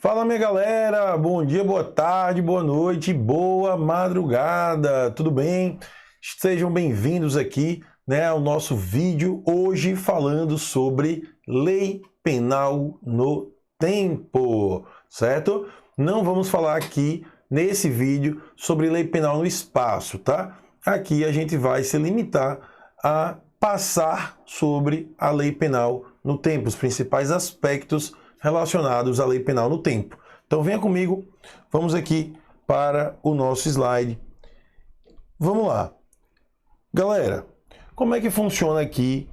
Fala, minha galera, bom dia, boa tarde, boa noite, boa madrugada, tudo bem? Sejam bem-vindos aqui, ao nosso vídeo hoje falando sobre lei penal no tempo, certo? Não vamos falar aqui nesse vídeo sobre lei penal no espaço, tá? Aqui a gente vai se limitar a passar sobre a lei penal no tempo, os principais aspectos relacionados à lei penal no tempo. Então venha comigo, vamos aqui para o nosso slide. Vamos lá. Galera, como é que funciona aqui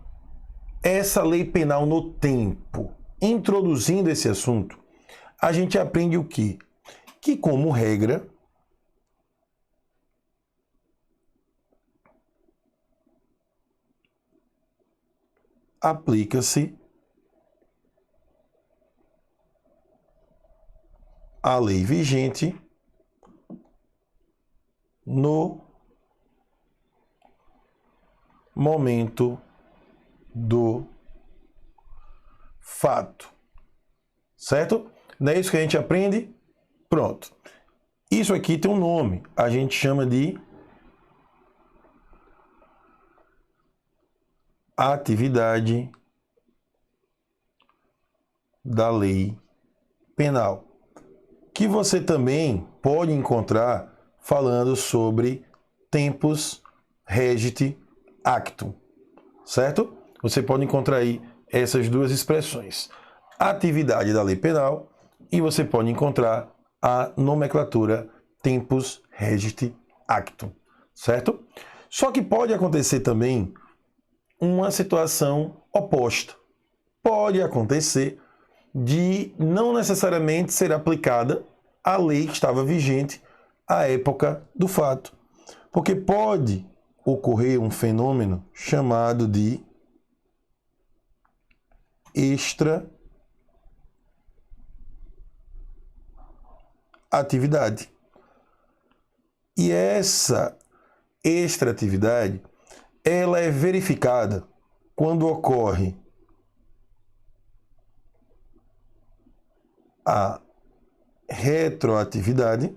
essa lei penal no tempo? Introduzindo esse assunto, a gente aprende o quê? Que, como regra, aplica-se a lei vigente no momento do fato, certo? Não é isso que a gente aprende? Pronto. Isso aqui tem um nome, a gente chama de atividade da lei penal, que você também pode encontrar falando sobre tempus regit actum, certo? Você pode encontrar aí essas duas expressões, atividade da lei penal, e você pode encontrar a nomenclatura tempus regit actum, certo? Só que pode acontecer também uma situação oposta. Pode acontecer de não necessariamente ser aplicada a lei que estava vigente à época do fato. Porque pode ocorrer um fenômeno chamado de extra-atividade. E essa extra-atividade, ela é verificada quando ocorre a retroatividade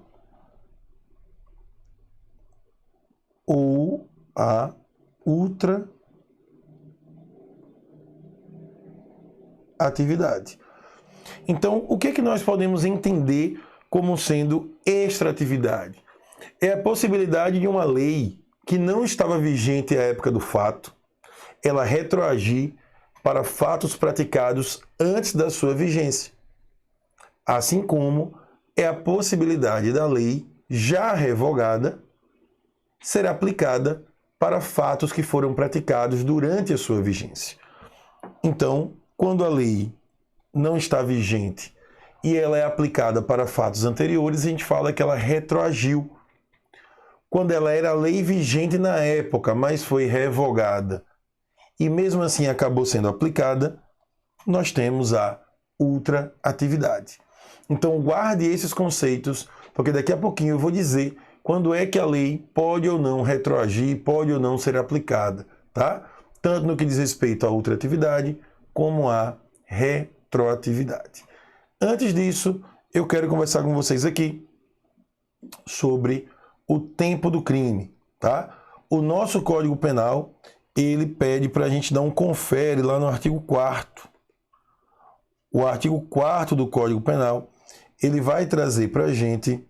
ou a ultraatividade. Então, o que é que nós podemos entender como sendo extraatividade? É a possibilidade de uma lei que não estava vigente à época do fato, ela retroagir para fatos praticados antes da sua vigência. Assim como é a possibilidade da lei já revogada ser aplicada para fatos que foram praticados durante a sua vigência. Então, quando a lei não está vigente e ela é aplicada para fatos anteriores, a gente fala que ela retroagiu. Quando ela era lei vigente na época, mas foi revogada e mesmo assim acabou sendo aplicada, nós temos a ultraatividade. Então guarde esses conceitos, porque daqui a pouquinho eu vou dizer quando é que a lei pode ou não retroagir, pode ou não ser aplicada, tá? Tanto no que diz respeito à ultraatividade, como à retroatividade. Antes disso, eu quero conversar com vocês aqui sobre o tempo do crime, tá? O nosso Código Penal, ele pede para a gente dar um confere lá no artigo 4º. O artigo 4º do Código Penal, ele vai trazer para a gente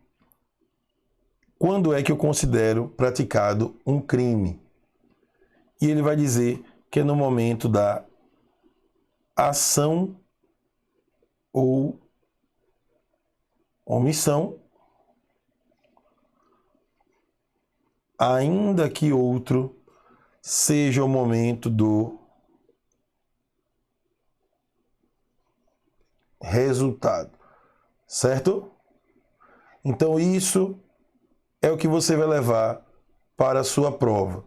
quando é que eu considero praticado um crime. E ele vai dizer que é no momento da ação ou omissão, ainda que outro seja o momento do resultado, certo? Então isso é o que você vai levar para a sua prova.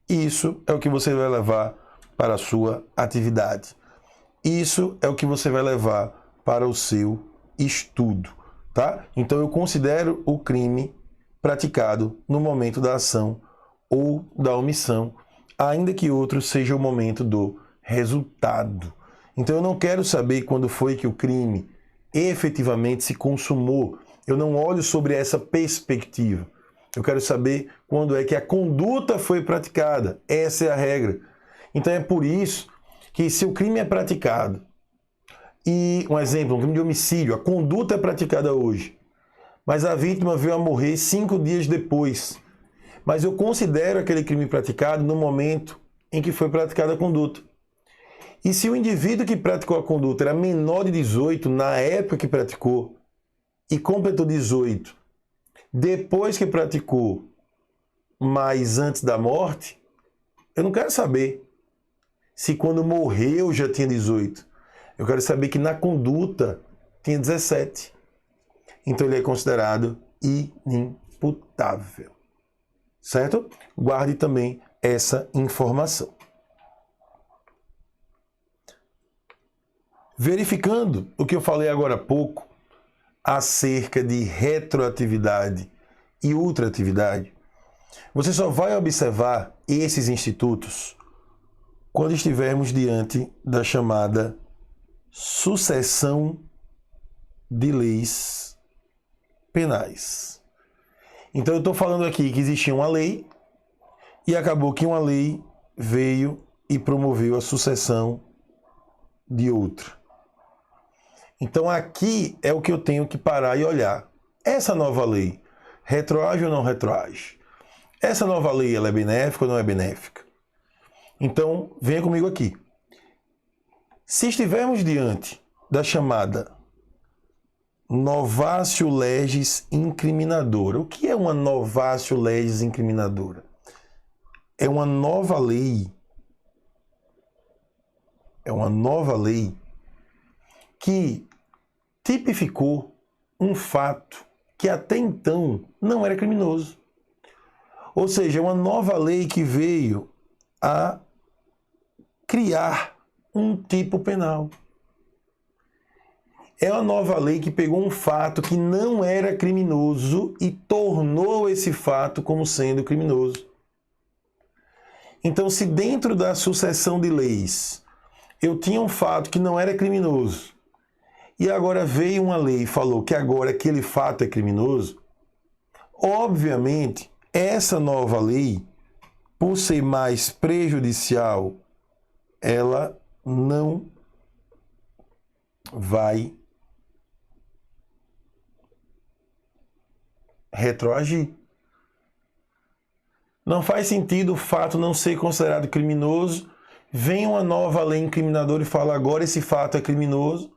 Isso é o que você vai levar para a sua atividade. Isso é o que você vai levar para o seu estudo, tá? Então eu considero o crime praticado no momento da ação ou da omissão, ainda que outro seja o momento do resultado. Então eu não quero saber quando foi que o crime efetivamente se consumou. Eu não olho sobre essa perspectiva. Eu quero saber quando é que a conduta foi praticada. Essa é a regra. Então é por isso que se o crime é praticado, e um exemplo, um crime de homicídio, a conduta é praticada hoje, mas a vítima veio a morrer 5 dias depois. Mas eu considero aquele crime praticado no momento em que foi praticada a conduta. E se o indivíduo que praticou a conduta era menor de 18 na época que praticou e completou 18 depois que praticou, mas antes da morte, eu não quero saber se quando morreu já tinha 18. Eu quero saber que na conduta tinha 17. Então ele é considerado inimputável. Certo? Guarde também essa informação. Verificando o que eu falei agora há pouco acerca de retroatividade e ultraatividade, você só vai observar esses institutos quando estivermos diante da chamada sucessão de leis penais. Então eu estou falando aqui que existia uma lei e acabou que uma lei veio e promoveu a sucessão de outra. Então aqui é o que eu tenho que parar e olhar. Essa nova lei retroage ou não retroage? Essa nova lei ela é benéfica ou não é benéfica? Então venha comigo aqui. Se estivermos diante da chamada novatio legis incriminadora. O que é uma novatio legis incriminadora? É uma nova lei. É uma nova lei que tipificou um fato que até então não era criminoso. Ou seja, é uma nova lei que veio a criar um tipo penal. É uma nova lei que pegou um fato que não era criminoso e tornou esse fato como sendo criminoso. Então, se dentro da sucessão de leis eu tinha um fato que não era criminoso e agora veio uma lei e falou que agora aquele fato é criminoso, obviamente, essa nova lei, por ser mais prejudicial, ela não vai retroagir. Não faz sentido o fato não ser considerado criminoso, vem uma nova lei incriminadora e fala agora esse fato é criminoso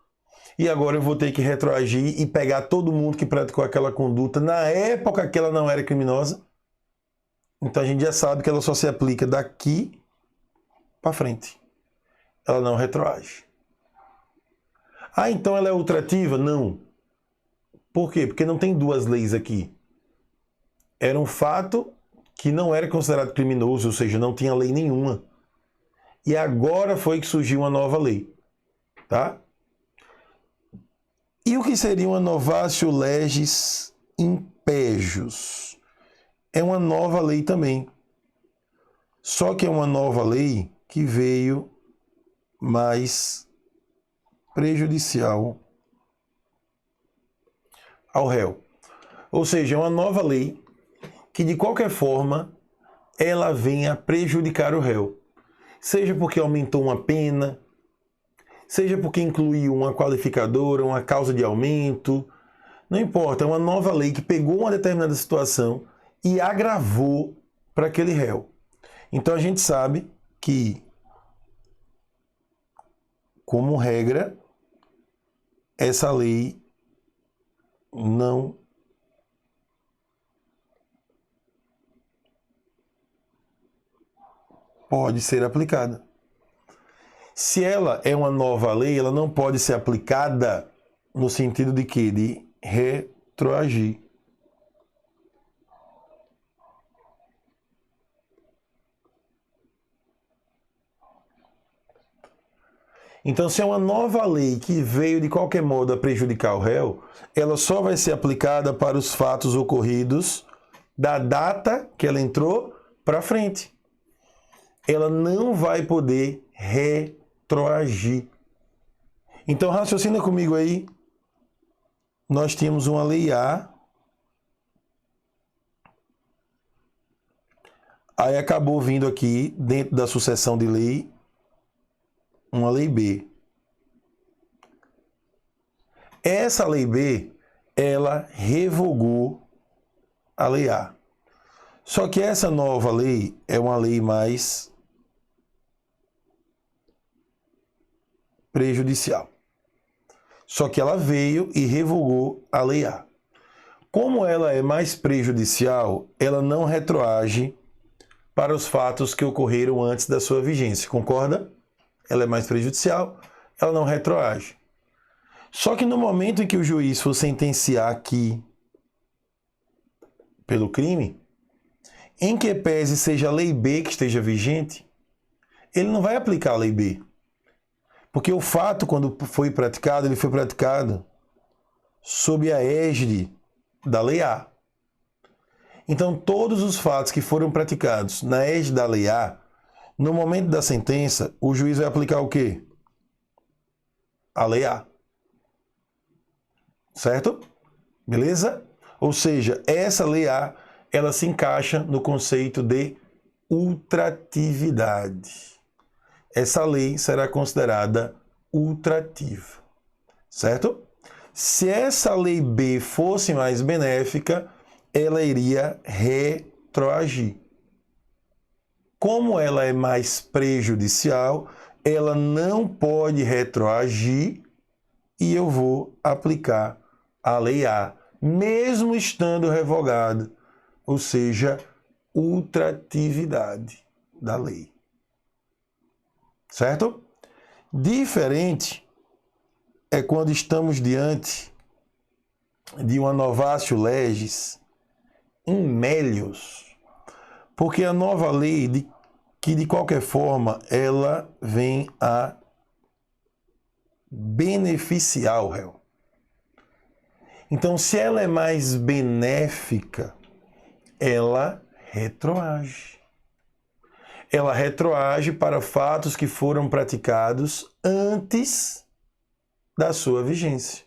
e agora eu vou ter que retroagir e pegar todo mundo que praticou aquela conduta na época que ela não era criminosa. Então a gente já sabe que ela só se aplica daqui para frente. Ela não retroage. Ah, então ela é ultrativa? Não. Por quê? Porque não tem duas leis aqui. Era um fato que não era considerado criminoso, ou seja, não tinha lei nenhuma. E agora foi que surgiu uma nova lei. Tá? E o que seria uma novatio legis impejus? É uma nova lei também. Só que é uma nova lei que veio mais prejudicial ao réu. Ou seja, é uma nova lei que, de qualquer forma, ela vem a prejudicar o réu. Seja porque aumentou uma pena, seja porque incluiu uma qualificadora, uma causa de aumento, não importa, é uma nova lei que pegou uma determinada situação e agravou para aquele réu. Então a gente sabe que, como regra, essa lei não pode ser aplicada. Se ela é uma nova lei, ela não pode ser aplicada no sentido de quê? De retroagir. Então, se é uma nova lei que veio de qualquer modo a prejudicar o réu, ela só vai ser aplicada para os fatos ocorridos da data que ela entrou para frente. Ela não vai poder retroagir. Então, raciocina comigo aí. Nós tínhamos uma lei A. Aí acabou vindo aqui, dentro da sucessão de lei, uma lei B. Essa lei B, ela revogou a lei A. Só que essa nova lei é uma lei mais prejudicial. Só que ela veio e revogou a lei A. Como ela é mais prejudicial, ela não retroage para os fatos que ocorreram antes da sua vigência. Concorda? Ela é mais prejudicial, ela não retroage. Só que no momento em que o juiz for sentenciar aqui pelo crime, em que pese seja a lei B que esteja vigente, ele não vai aplicar a lei B. Porque o fato, quando foi praticado, ele foi praticado sob a égide da lei A. Então, todos os fatos que foram praticados na égide da lei A, no momento da sentença, o juiz vai aplicar o quê? A lei A. Certo? Beleza? Ou seja, essa lei A, ela se encaixa no conceito de ultratividade. Essa lei será considerada ultrativa. Certo? Se essa lei B fosse mais benéfica, ela iria retroagir. Como ela é mais prejudicial, ela não pode retroagir e eu vou aplicar a lei A, mesmo estando revogado, ou seja, ultratividade da lei. Certo? Diferente é quando estamos diante de uma novatio legis in melius, porque a nova lei, que de qualquer forma, ela vem a beneficiar o réu. Então, se ela é mais benéfica, ela retroage. Ela retroage para fatos que foram praticados antes da sua vigência.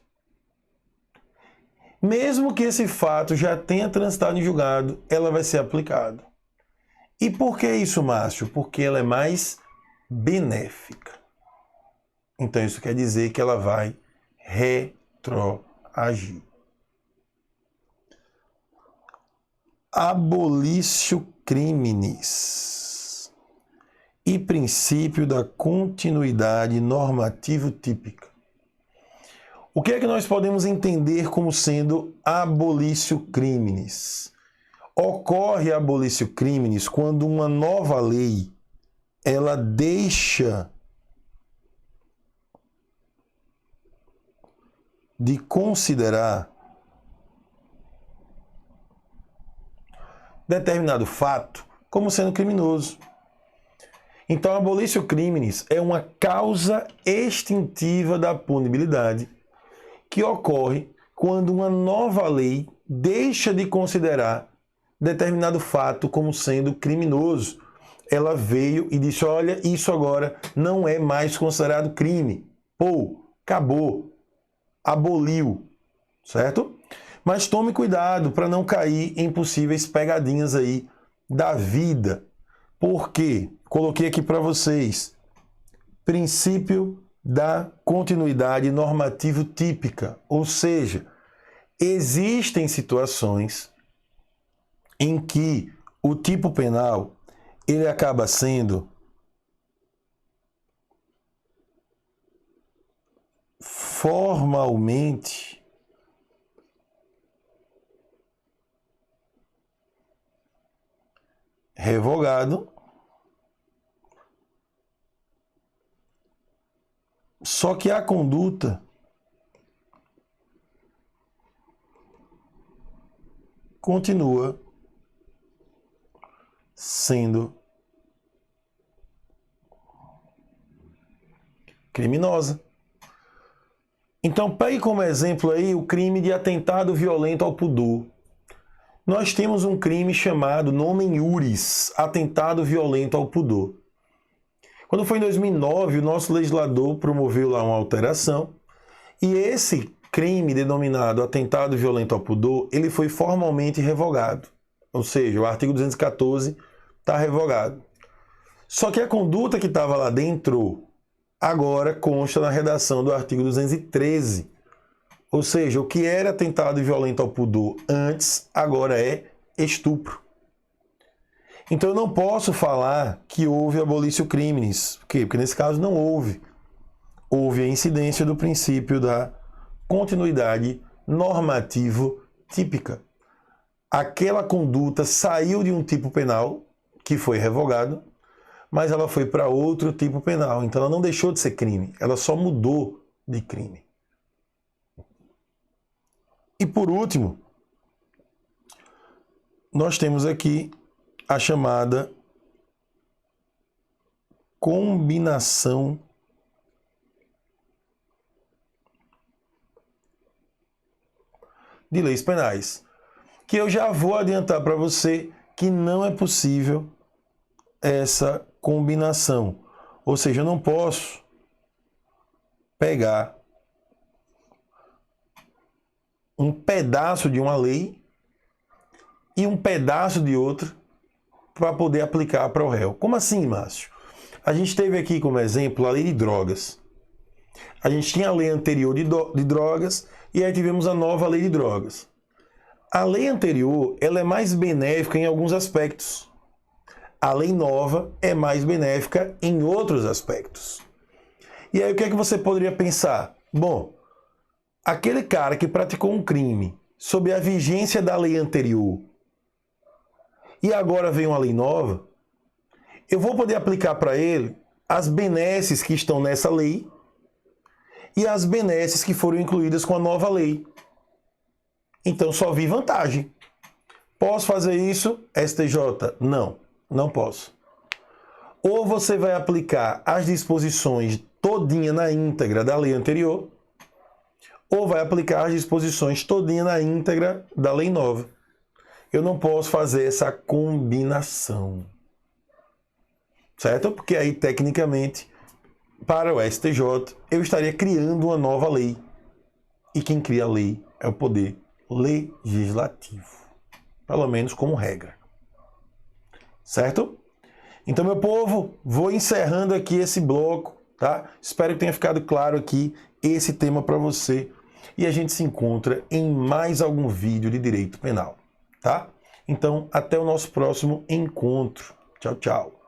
Mesmo que esse fato já tenha transitado em julgado, ela vai ser aplicada. E por que isso, Márcio? Porque ela é mais benéfica. Então, isso quer dizer que ela vai retroagir. Abolitio criminis e princípio da continuidade normativo típica. O que é que nós podemos entender como sendo abolitio criminis? Ocorre abolitio criminis quando uma nova lei ela deixa de considerar determinado fato como sendo criminoso. Então, a abolitio criminis é uma causa extintiva da punibilidade que ocorre quando uma nova lei deixa de considerar determinado fato como sendo criminoso. Ela veio e disse, olha, isso agora não é mais considerado crime. Pô, acabou. Aboliu. Certo? Mas tome cuidado para não cair em possíveis pegadinhas aí da vida. Por quê? Coloquei aqui para vocês. Princípio da continuidade normativo típica. Ou seja, existem situações em que o tipo penal ele acaba sendo formalmente revogado, só que a conduta continua sendo criminosa. Então, pegue como exemplo aí o crime de atentado violento ao pudor. Nós temos um crime chamado nomen iuris, atentado violento ao pudor. Quando foi em 2009, o nosso legislador promoveu lá uma alteração e esse crime denominado atentado violento ao pudor, ele foi formalmente revogado. Ou seja, o artigo 214 está revogado. Só que a conduta que estava lá dentro agora consta na redação do artigo 213. Ou seja, o que era atentado violento ao pudor antes, agora é estupro. Então eu não posso falar que houve abolício criminis. Por quê? Porque nesse caso não houve. Houve a incidência do princípio da continuidade normativo típica. Aquela conduta saiu de um tipo penal, que foi revogado, mas ela foi para outro tipo penal. Então ela não deixou de ser crime, ela só mudou de crime. E por último, nós temos aqui a chamada combinação de leis penais, que eu já vou adiantar para você que não é possível essa combinação. Ou seja, eu não posso pegar um pedaço de uma lei e um pedaço de outra para poder aplicar para o réu. Como assim, Márcio? A gente teve aqui como exemplo a lei de drogas. A gente tinha a lei anterior de drogas e aí tivemos a nova lei de drogas. A lei anterior ela é mais benéfica em alguns aspectos. A lei nova é mais benéfica em outros aspectos. E aí o que é que você poderia pensar? Bom, aquele cara que praticou um crime sob a vigência da lei anterior e agora vem uma lei nova, eu vou poder aplicar para ele as benesses que estão nessa lei e as benesses que foram incluídas com a nova lei. Então só vi vantagem. Posso fazer isso, STJ? Não, não posso. Ou você vai aplicar as disposições todinha na íntegra da lei anterior, ou vai aplicar as disposições todinha na íntegra da lei nova. Eu não posso fazer essa combinação. Certo? Porque aí, tecnicamente, para o STJ, eu estaria criando uma nova lei. E quem cria a lei é o poder legislativo. Pelo menos como regra. Certo? Então, meu povo, vou encerrando aqui esse bloco, tá? Espero que tenha ficado claro aqui esse tema para você. E a gente se encontra em mais algum vídeo de direito penal, tá? Então, até o nosso próximo encontro. Tchau, tchau.